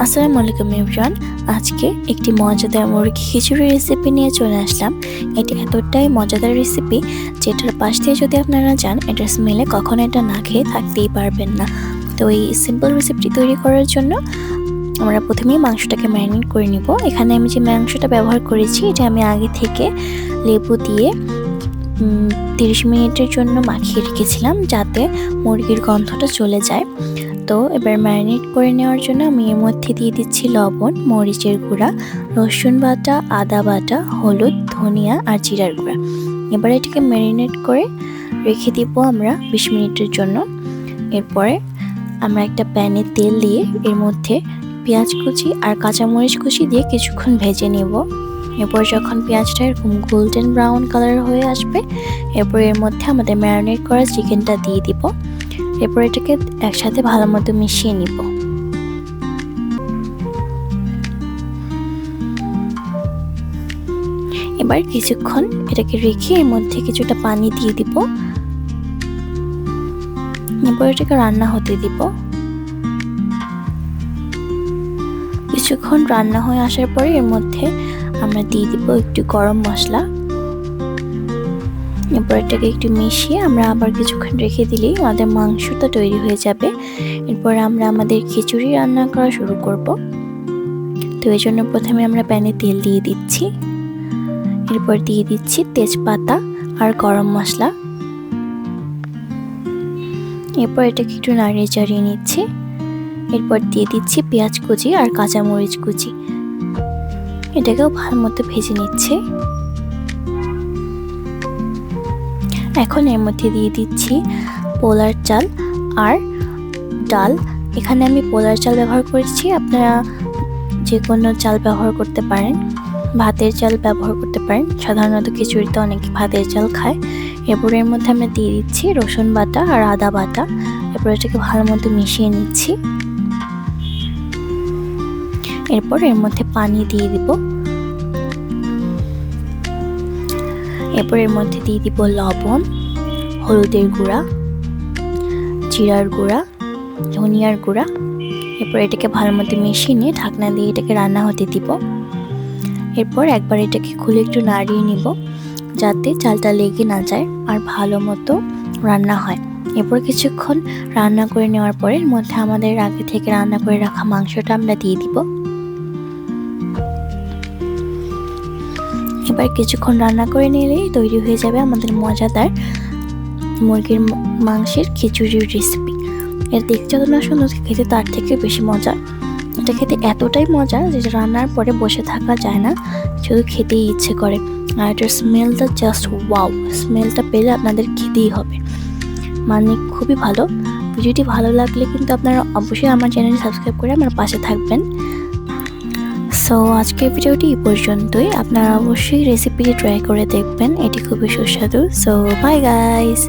আসসালামু আলাইকুম এভরিওয়ান। আজকে একটি মজাদার মুরগি খিচুড়ি রেসিপি নিয়ে চলে আসলাম। এটি এতটাই মজাদার রেসিপি যেটার পাশ দিয়ে যদি আপনারা যান, এটার স্মেলে কখনো এটা না খেয়ে থাকতেই পারবেন না। তো এই সিম্পল রেসিপিটি তৈরি করার জন্য আমরা প্রথমেই মাংসটাকে ম্যারিনেট করে নিব। এখানে আমি যে মাংসটা ব্যবহার করেছি এটা আমি আগে থেকে লেবু দিয়ে 30 মিনিটের জন্য মাখিয়ে রেখেছিলাম, যাতে মুরগির গন্ধটা চলে যায়। তো এবার ম্যারিনেট করে নেওয়ার জন্য আমি এর মধ্যে দিয়ে দিচ্ছি লবণ, মরিচের গুঁড়া, রসুন বাটা, আদা বাটা, হলুদ, ধনিয়া আর জিরার গুঁড়া। এবার এটাকে ম্যারিনেট করে রেখে দিব আমরা 20 মিনিটের জন্য। এরপরে আমরা একটা প্যানে তেল দিয়ে এর মধ্যে পেঁয়াজ কুচি আর কাঁচামরিচ কুচি দিয়ে কিছুক্ষণ ভেজে নেব। এরপর যখন পেঁয়াজটা এরকম গোল্ডেন ব্রাউন কালার হয়ে আসবে, এরপর এর মধ্যে আমাদের ম্যারিনেট করা চিকেনটা দিয়ে দিব। এরপর এটাকে একসাথে ভালো মতো মিশিয়ে নিব। এবার কিছুক্ষণ এটাকে রেখে এর মধ্যে কিছুটা পানি দিয়ে দিব। এরপর এটাকে রান্না হতে দিব। কিছুক্ষণ রান্না হয়ে আসার পরে এর মধ্যে আমরা দিয়ে দিব একটু গরম মশলা। এরপর এটাকে একটু মিশিয়ে আমরা আবার কিছুক্ষণ রেখে দিলেই আমাদের মাংসটা তৈরি হয়ে যাবে। এরপর আমরা আমাদের খিচুড়ি রান্না করা শুরু করব। তো এই জন্য প্রথমে আমরা প্যানে তেল দিয়ে দিচ্ছি। এরপর দিয়ে দিচ্ছি তেজপাতা আর গরম মশলা। এরপর এটাকে একটু নাড়িয়ে চাড়িয়ে নিচ্ছি। এরপর দিয়ে দিচ্ছি পেঁয়াজ কুচি আর কাঁচামরিচ কুচি। এটাকেও ভালো মতো ভেজে নিচ্ছি। এখন এর মধ্যে দিয়ে দিচ্ছি পোলার চাল আর ডাল। এখানে আমি পোলার চাল ব্যবহার করেছি, আপনারা যে কোনো চাল ব্যবহার করতে পারেন, ভাতের চাল ব্যবহার করতে পারেন। সাধারণত খিচুড়িতে অনেকে ভাতের চাল খায়। এরপর এর মধ্যে আমরা দিয়ে দিচ্ছি রসুন বাটা আর আদা বাটা। এরপর এটাকে ভালো মতো মিশিয়ে নিচ্ছি। এরপর এর মধ্যে পানি দিয়ে দিব। এরপর এর মধ্যে দিয়ে দিব লবণ, হলুদের গুঁড়া, জিরার গুঁড়া, ধনিয়ার গুঁড়া। এরপর এটাকে ভালো মতো মিশিয়ে নিয়ে ঢাকনা দিয়ে এটাকে রান্না হতে দিব। এরপর একবার এটাকে খুলে একটু নাড়িয়ে নিব, যাতে চালটা লেগে না যায় আর ভালো মতো রান্না হয়। এরপর কিছুক্ষণ রান্না করে নেওয়ার পরে এর মধ্যে আমাদের আগে থেকে রান্না করে রাখা মাংসটা আমরা দিয়ে দিব। এবার কিছুক্ষণ রান্না করে নিলেই তৈরি হয়ে যাবে আমাদের মজাদার মুরগির মাংসের খিচুড়ির রেসিপি। এর দেখতে যত না সুন্দর, খেতে তার থেকে বেশি মজা। এটা খেতে এতটাই মজা যে রান্নার পরে বসে থাকা যায় না, শুধু খেতেই ইচ্ছে করে। আর এটার স্মেলটা জাস্ট ওয়াও, স্মেলটা পেলে আপনাদের খেতেই হবে, মানে খুবই ভালো। ভিডিওটি ভালো লাগলে কিন্তু আপনারা অবশ্যই আমার চ্যানেলটি সাবস্ক্রাইব করে আমার পাশে থাকবেন। সো আজকের ভিডিওটি এই পর্যন্তই। আপনারা অবশ্যই রেসিপিটি ট্রাই করে দেখবেন, এটি খুবই সুস্বাদু। So bye guys.